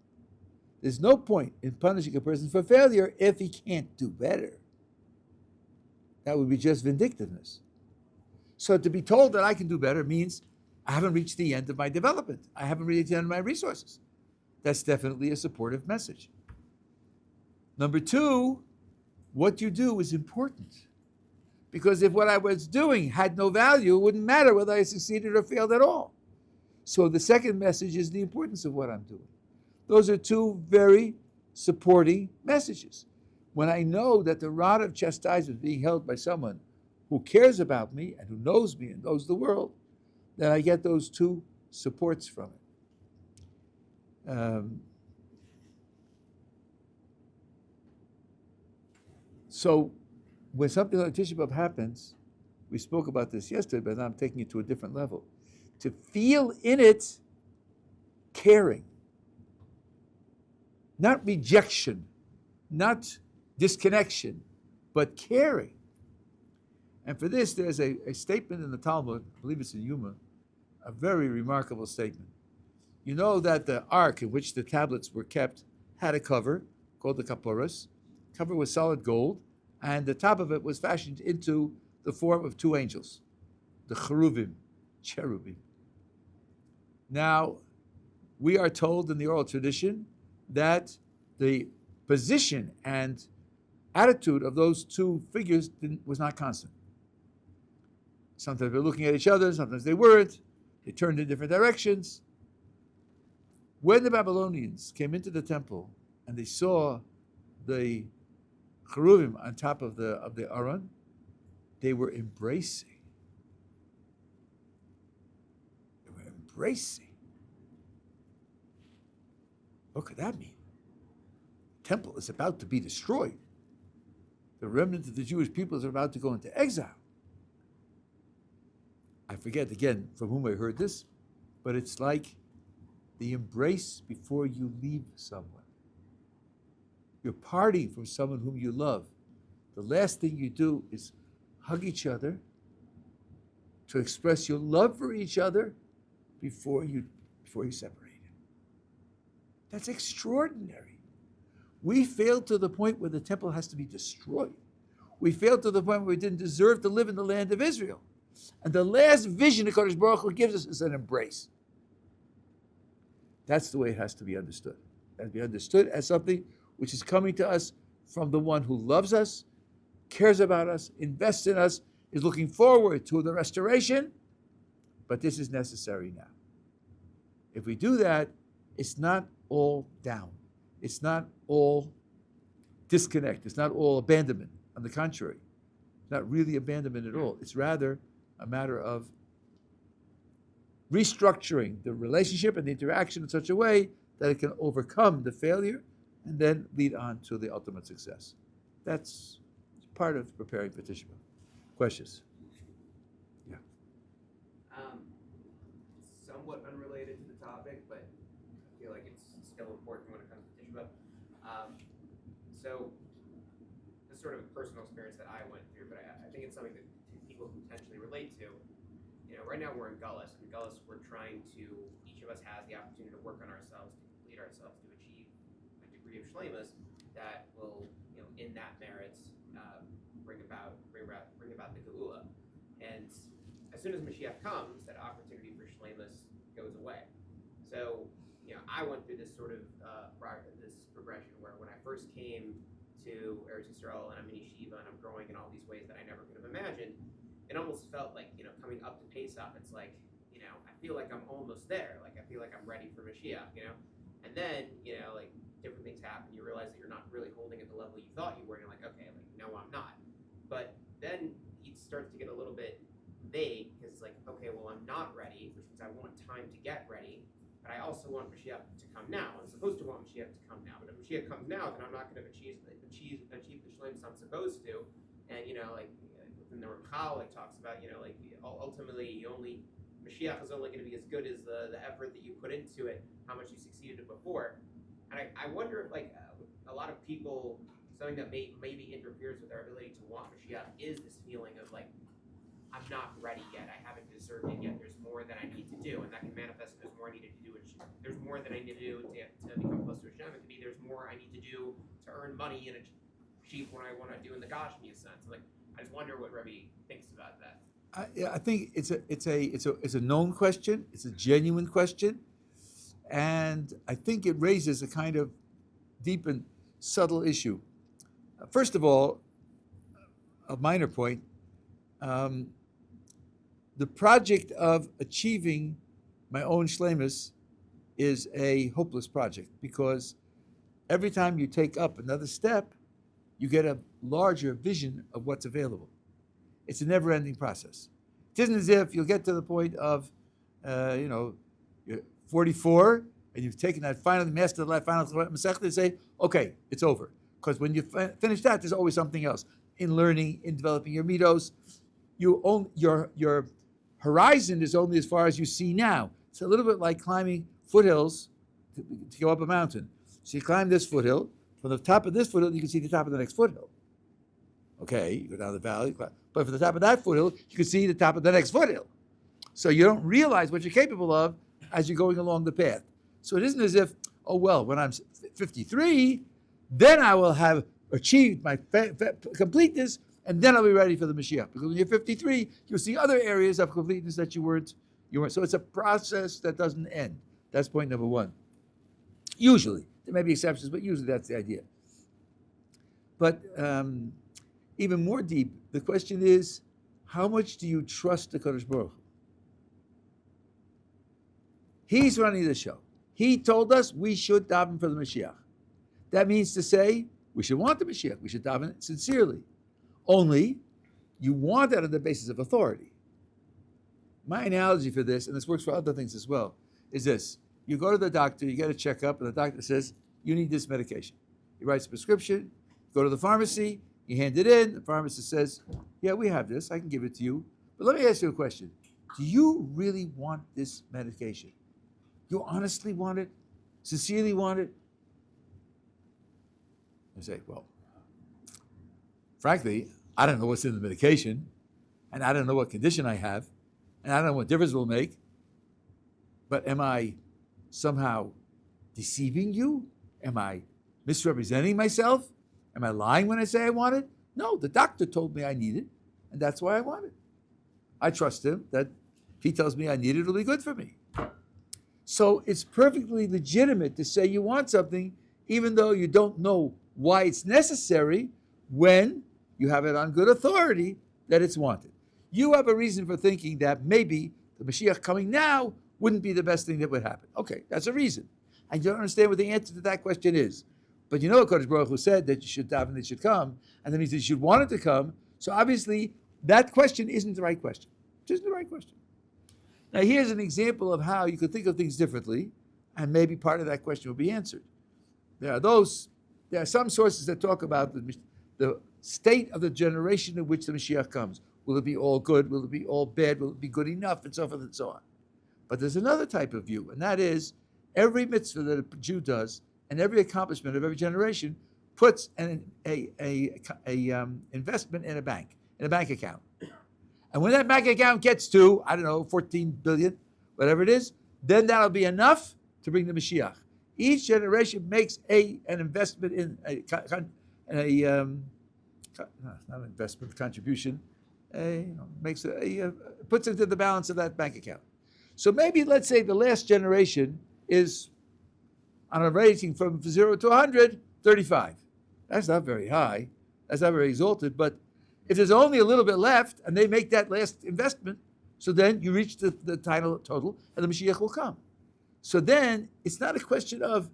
A: There's no point in punishing a person for failure if he can't do better. That would be just vindictiveness. So to be told that I can do better means I haven't reached the end of my development. I haven't reached the end of my resources. That's definitely a supportive message. Number two, what you do is important. Because if what I was doing had no value, it wouldn't matter whether I succeeded or failed at all. So the second message is the importance of what I'm doing. Those are two very supporting messages. When I know that the rod of chastisement is being held by someone who cares about me and who knows me and knows the world, then I get those two supports from it. So when something like Tisha B'Av happens, we spoke about this yesterday, but now I'm taking it to a different level. To feel in it caring, not rejection, not disconnection, but caring. And for this, there's a statement in the Talmud, I believe it's in Yuma, a very remarkable statement. You know that the ark in which the tablets were kept had a cover called the kaporos. The cover was solid gold, and the top of it was fashioned into the form of two angels, the cherubim. Now, we are told in the oral tradition that the position and attitude of those two figures was not constant. Sometimes they were looking at each other, sometimes they weren't. They turned in different directions. When the Babylonians came into the temple and they saw the cherubim on top of the Aron, they were embracing. What could that mean? The temple is about to be destroyed. The remnant of the Jewish people is about to go into exile. I forget again from whom I heard this, but it's like the embrace before you leave someone. You're parting from someone whom you love. The last thing you do is hug each other to express your love for each other before you separate. That's extraordinary. We failed to the point where the temple has to be destroyed. We failed to the point where we didn't deserve to live in the land of Israel. And the last vision the Kodesh Baruch Hu gives us is an embrace. That's the way it has to be understood. It has to be understood as something which is coming to us from the one who loves us, cares about us, invests in us, is looking forward to the restoration, but this is necessary now. If we do that, it's not all down. It's not all disconnect. It's not all abandonment. On the contrary, it's not really abandonment at all. It's rather a matter of restructuring the relationship and the interaction in such a way that it can overcome the failure and then lead on to the ultimate success. That's part of preparing for Tisha. Questions? Yeah.
B: Somewhat unrelated to the topic, but I feel like it's still important when it comes to Tisha. So this is sort of a personal experience that I went through, but I think it's something that people can potentially relate to. You know, right now we're in Gullus. In Gullus, we're trying to, each of us has the opportunity to work on ourselves, to complete ourselves, to achieve a degree of shleimus that will, you know, in that merits, bring about the geula. And as soon as Mashiach comes, that opportunity for shleimus goes away. So, you know, I went through this sort of this progression where when I first came to Eretz Yisrael and I'm in yeshiva and I'm growing in all these ways that I never could have imagined, it almost felt like, you know, coming up to Pesach, it's like, you know, I feel like I'm almost there. Like, I feel like I'm ready for Mashiach, you know? And then, you know, like, different things happen. You realize that you're not really holding at the level you thought you were. And you're like, okay, like, no, I'm not. But then it starts to get a little bit vague because it's like, okay, well, I'm not ready, which means I want time to get ready. But I also want Mashiach to come now. I'm supposed to want Mashiach to come now. But if Mashiach comes now, then I'm not going to achieve the shleimus I'm supposed to. And, you know, like, in the Ramchal, like, talks about, you know, like, ultimately, Mashiach is only going to be as good as the effort that you put into it, how much you succeeded before. And I wonder if, like, a lot of people, something that maybe interferes with our ability to want Mashiach is this feeling of, like, I'm not ready yet. I haven't deserved it yet. There's more that I need to do. And that can manifest as there's more I need to do. There's more that I need to do to become close to Hashem. It could be there's more I need to do to earn money and achieve what I want to do in the Gashmi sense. Like, I just wonder what Rabbi thinks about that.
A: I think it's a known question. It's a genuine question, and I think it raises a kind of deep and subtle issue. First of all, a minor point. The project of achieving my own shleimus is a hopeless project because every time you take up another step, you get a larger vision of what's available. It's a never-ending process. It isn't as if you'll get to the point of, you're 44 and you've taken that finally mastered the final Masechta and say, okay, it's over. Because when you finish that, there's always something else. In learning, in developing your midos, your horizon is only as far as you see now. It's a little bit like climbing foothills to go up a mountain. So you climb this foothill. From the top of this foothill, you can see the top of the next foothill. Okay, you go down the valley, but from the top of that foothill, you can see the top of the next foothill. So you don't realize what you're capable of as you're going along the path. So it isn't as if, oh well, when I'm 53, then I will have achieved my completeness, and then I'll be ready for the Mashiach. Because when you're 53, you'll see other areas of completeness that you weren't. So it's a process that doesn't end. That's point number one. Usually, there may be exceptions, but usually that's the idea. But even more deep, the question is, how much do you trust the Kodesh Baruch Hu? He's running the show. He told us we should daven for the Mashiach. That means to say, we should want the Mashiach. We should daven sincerely. Only, you want that on the basis of authority. My analogy for this, and this works for other things as well, is this. You go to the doctor, you get a checkup, and the doctor says, you need this medication. He writes a prescription, go to the pharmacy, you hand it in, the pharmacist says, yeah, we have this, I can give it to you. But let me ask you a question. Do you really want this medication? You honestly want it? Sincerely want it? I say, well, frankly, I don't know what's in the medication, and I don't know what condition I have, and I don't know what difference it will make. But am I somehow deceiving you? Am I misrepresenting myself? Am I lying when I say I want it? No, the doctor told me I need it, and that's why I want it. I trust him that if he tells me I need it, it'll be good for me. So it's perfectly legitimate to say you want something, even though you don't know why it's necessary, when you have it on good authority that it's wanted. You have a reason for thinking that maybe the Mashiach coming now wouldn't be the best thing that would happen. Okay, that's a reason. And you don't understand what the answer to that question is. But you know what Kodesh Baruch Hu said, that you should daven, it should come, and that means that you should want it to come. So obviously, that question isn't the right question. It isn't the right question. Now here's an example of how you could think of things differently, and maybe part of that question will be answered. There are some sources that talk about the state of the generation in which the Mashiach comes. Will it be all good? Will it be all bad? Will it be good enough? And so forth and so on. But there's another type of view, and that is every mitzvah that a Jew does and every accomplishment of every generation puts an investment in a bank account. And when that bank account gets to, 14 billion, whatever it is, then that'll be enough to bring the Mashiach. Each generation makes an investment in not an investment, contribution, puts into the balance of that bank account. So maybe let's say the last generation is on a rating from 0 to 100, 35. That's not very high. That's not very exalted. But if there's only a little bit left and they make that last investment, so then you reach the total and the Mashiach will come. So then it's not a question of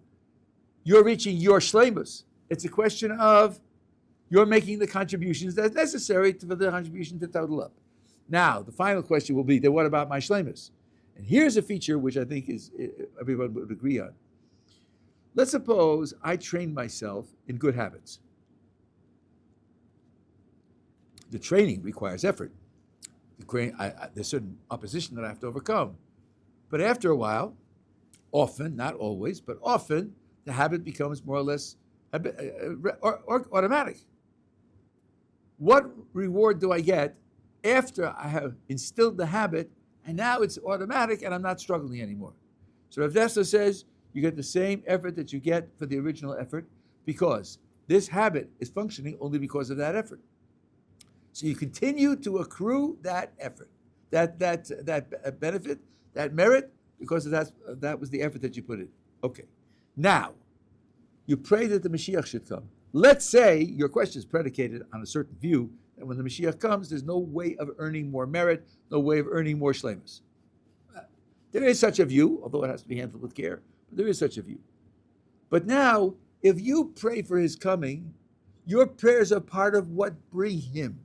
A: you're reaching your shleimus. It's a question of you're making the contributions that's necessary for the contribution to total up. Now, the final question will be, then what about my shleimus? And here's a feature which I think is everyone would agree on. Let's suppose I train myself in good habits. The training requires effort. There's certain opposition that I have to overcome. But after a while, often, not always, but often, the habit becomes more or less automatic. What reward do I get after I have instilled the habit and now it's automatic and I'm not struggling anymore? So Rav Dessler says you get the same effort that you get for the original effort because this habit is functioning only because of that effort. So you continue to accrue that effort, that benefit, that merit, because that was the effort that you put in. Okay. Now, you pray that the Mashiach should come. Let's say your question is predicated on a certain view that when the Mashiach comes, there's no way of earning more merit, no way of earning more shleimus. There is such a view, although it has to be handled with care, but there is such a view. But now, if you pray for his coming, your prayers are part of what bring him.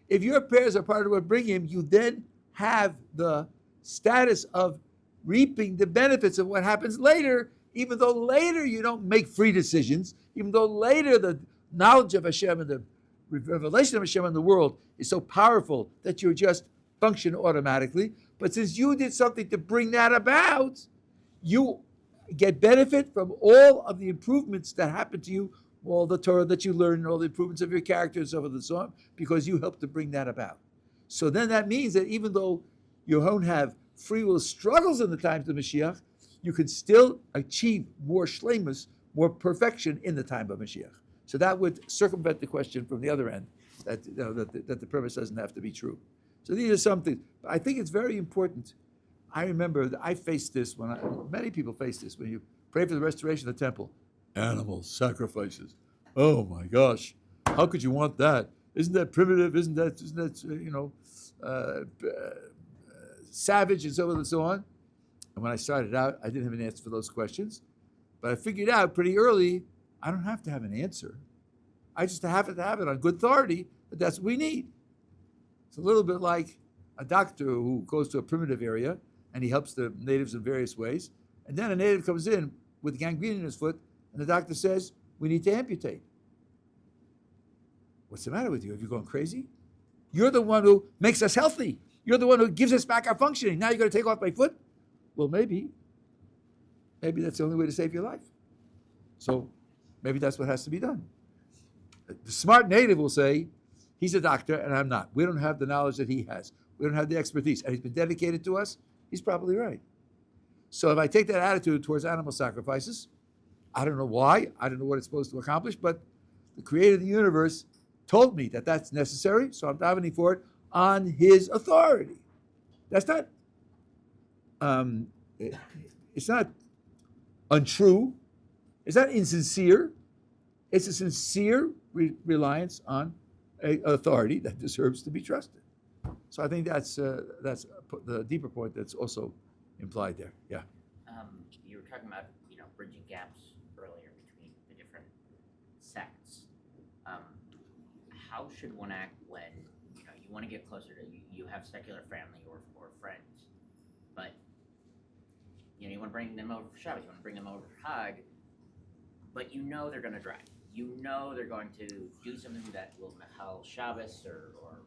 A: If your prayers are part of what bring him, you then have the status of reaping the benefits of what happens later, even though later you don't make free decisions, even though later the knowledge of Hashem and the revelation of Hashem in the world is so powerful that you just function automatically. But since you did something to bring that about, you get benefit from all of the improvements that happen to you, all the Torah that you learn, and all the improvements of your character and so forth and so on, because you helped to bring that about. So then that means that even though you don't have free will struggles in the times of Mashiach, you can still achieve more shleimus, more perfection in the time of Mashiach. So that would circumvent the question from the other end, that the premise doesn't have to be true. So these are some things. But I think it's very important. I remember that I faced this many people face this when you pray for the restoration of the temple. Animals, sacrifices. Oh my gosh, how could you want that? Isn't that primitive? Isn't that savage and so on and so on? And when I started out, I didn't have an answer for those questions, but I figured out pretty early I don't have to have an answer. I just have to have it on good authority that that's what we need. It's a little bit like a doctor who goes to a primitive area and he helps the natives in various ways, and then a native comes in with gangrene in his foot, and the doctor says, we need to amputate. What's the matter with you? Have you gone crazy? You're the one who makes us healthy. You're the one who gives us back our functioning. Now you're going to take off my foot? Well, maybe that's the only way to save your life. So maybe that's what has to be done. The smart native will say, he's a doctor and I'm not. We don't have the knowledge that he has. We don't have the expertise. And he's been dedicated to us. He's probably right. So if I take that attitude towards animal sacrifices, I don't know why, I don't know what it's supposed to accomplish, but the creator of the universe told me that that's necessary, so I'm davening for it on his authority. That's not, it's not untrue, it's not insincere, it's a sincere reliance on an authority that deserves to be trusted. So I think that's the deeper point that's also implied there. Yeah.
C: You were talking about bridging gaps earlier between the different sects. How should one act when you want to get closer to you have secular family or friends, but you want to bring them over for Shabbos, you want to bring them over for Hag, but they're going to drive. They're going to do something that will mahal Shabbos or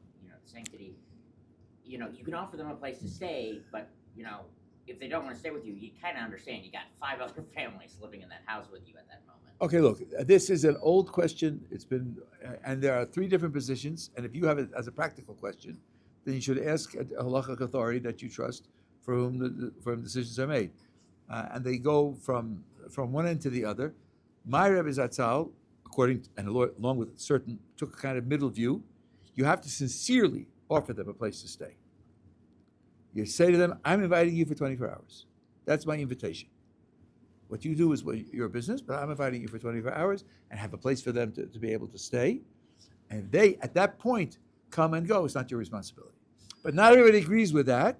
C: sanctity. You can offer them a place to stay, but if they don't want to stay with you, you kind of understand. You got 5 other families living in that house with you at that moment.
A: Okay, look, this is an old question. It's been, and there are 3 different positions. And if you have it as a practical question, then you should ask a halachic authority that you trust for whom decisions are made. And they go from one end to the other. My Rebbe Zatzal, along with certain, took a kind of middle view. You have to sincerely offer them a place to stay. You say to them, I'm inviting you for 24 hours. That's my invitation. What you do is your business, but I'm inviting you for 24 hours and have a place for them to be able to stay. And they, at that point, come and go. It's not your responsibility. But not everybody agrees with that.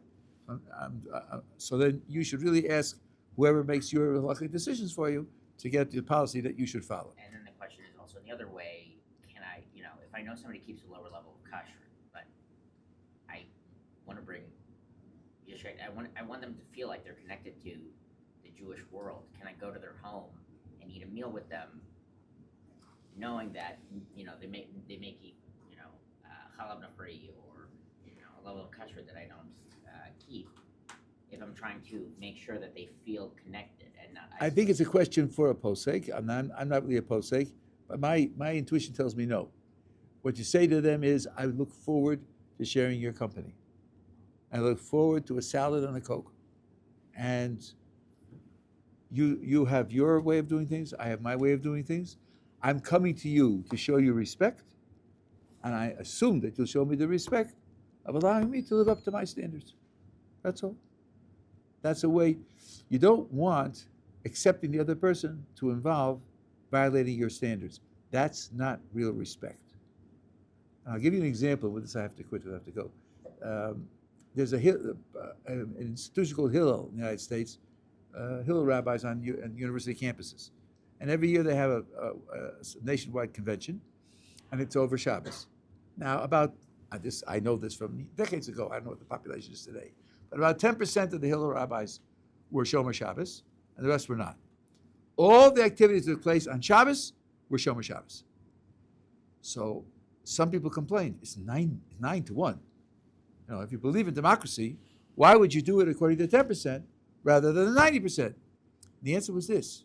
A: So then you should really ask whoever makes your halachic decisions for you to get the policy that you should follow.
C: And then the question is also the other way, can I, if I know somebody keeps a lower level of kashrut, but I want to bring Yeshivat, I want them to feel like they're connected to the Jewish world. Can I go to their home and eat a meal with them, knowing that they may keep chalav nafri or a level of kashrut that I don't keep, if I'm trying to make sure that they feel connected and not.
A: I think it's a question for a posek. I'm not really a posek, but my intuition tells me no. What you say to them is, I look forward to sharing your company. I look forward to a salad and a Coke. And you have your way of doing things, I have my way of doing things. I'm coming to you to show you respect, and I assume that you'll show me the respect of allowing me to live up to my standards. That's all. That's a way. You don't want accepting the other person to involve violating your standards. That's not real respect. I'll give you an example. With this, I have to quit. I have to go. There's an institution called Hillel in the United States, Hillel rabbis on university campuses. And every year they have a nationwide convention, and it's over Shabbos. Now, I know this from decades ago, I don't know what the population is today, but about 10% of the Hillel rabbis were Shomer Shabbos, and the rest were not. All the activities that took place on Shabbos were Shomer Shabbos. So some people complained, it's 9 to 1. If you believe in democracy, why would you do it according to 10% rather than the 90%? The answer was this.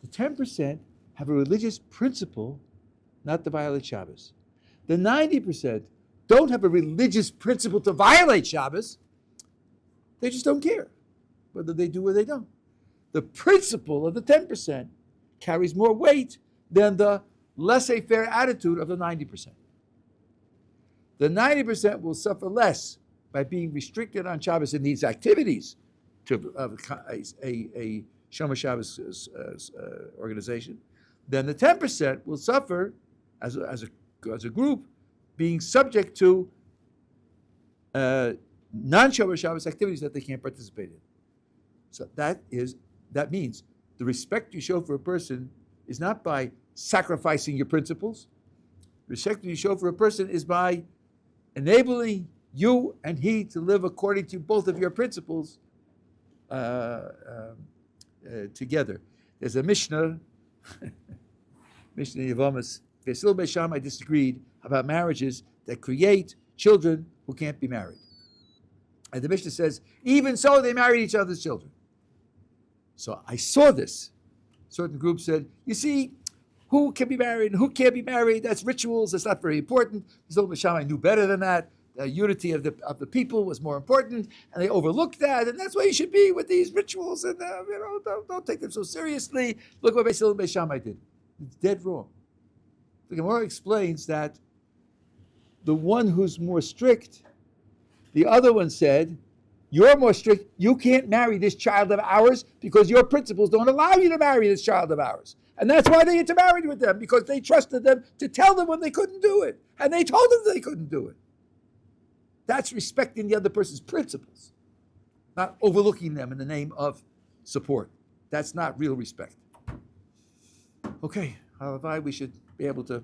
A: The 10% have a religious principle not to violate Shabbos. The 90% don't have a religious principle to violate Shabbos. They just don't care whether they do or they don't. The principle of the 10% carries more weight than the laissez-faire attitude of the 90%. The 90% will suffer less by being restricted on Shabbos in these activities to a Shomer Shabbos organization. Then the 10% will suffer as a group being subject to non-Shomer Shabbos activities that they can't participate in. So that means the respect you show for a person is not by sacrificing your principles. Respect you show for a person is by enabling you and he to live according to both of your principles together. There's a Mishnah, Mishnah Yevamis. Vesil Beishamai disagreed about marriages that create children who can't be married. And the Mishnah says, even so, they married each other's children. So I saw this. Certain groups said, you see, who can be married and who can't be married? That's rituals. That's not very important. Vesil Beishamai knew better than that. the unity of the people was more important, and they overlooked that, and that's why you should be with these rituals, and don't take them so seriously. Look what Beis Hillel and Beis Shammai did. It's dead wrong. The Gemara explains that the one who's more strict, the other one said, you're more strict, you can't marry this child of ours because your principles don't allow you to marry this child of ours. And that's why they intermarried with them, because they trusted them to tell them when they couldn't do it. And they told them they couldn't do it. That's respecting the other person's principles, not overlooking them in the name of support. That's not real respect. Okay, we should be able to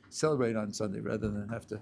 A: celebrate on Sunday rather than have to